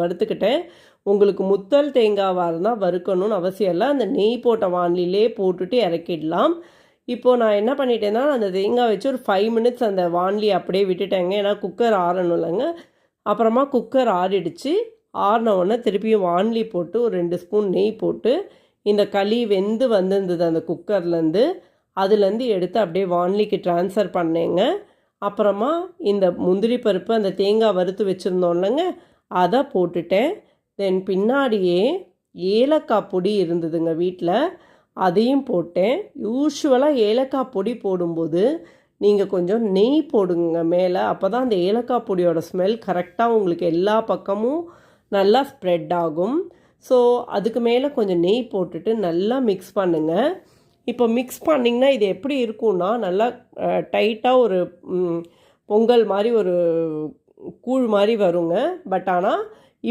வறுத்துக்கிட்டேன். உங்களுக்கு முத்தல் தேங்காவாக இருந்தால் வறுக்கணும்னு அவசியம் இல்லை. அந்த நெய் போட்ட வாணலிலே போட்டுட்டு இறக்கிடலாம். இப்போது நான் என்ன பண்ணிட்டேன்னா, அந்த தேங்காய் வச்சு ஒரு 5 மினிட்ஸ் அந்த வாணலி அப்படியே விட்டுட்டேங்க. ஏன்னா குக்கர் ஆறணும் இல்லைங்க. அப்புறமா குக்கர் ஆறிடுச்சு. ஆறின உடனே திருப்பியும் வாணலி போட்டு ஒரு 2 ஸ்பூன் நெய் போட்டு இந்த களி வெந்து வந்திருந்தது அந்த குக்கர்லேருந்து. அதுலேருந்து எடுத்து அப்படியே வாணலிக்கு ட்ரான்ஸ்ஃபர் பண்ணேங்க. அப்புறமா இந்த முந்திரி பருப்பு அந்த தேங்காய் வறுத்து வச்சுருந்தோம் இல்லைங்க, அதை போட்டுட்டேன். தென் பின்னாடியே ஏலக்காய் பொடி இருந்ததுங்க வீட்டில், அதையும் போட்டேன். யூஷுவலாக ஏலக்காய் பொடி போடும்போது நீங்கள் கொஞ்சம் நெய் போடுங்க மேலே. அப்போ தான் அந்த ஏலக்காய் பொடியோட ஸ்மெல் கரெக்டாக உங்களுக்கு எல்லா பக்கமும் நல்லா ஸ்ப்ரெட் ஆகும். ஸோ அதுக்கு மேலே கொஞ்சம் நெய் போட்டுட்டு நல்லா மிக்ஸ் பண்ணுங்கள். இப்போ மிக்ஸ் பண்ணிங்கன்னா இது எப்படி இருக்கும்னா, நல்லா டைட்டாக ஒரு பொங்கல் மாதிரி ஒரு கூழ் மாதிரி வருங்க. பட் ஆனால்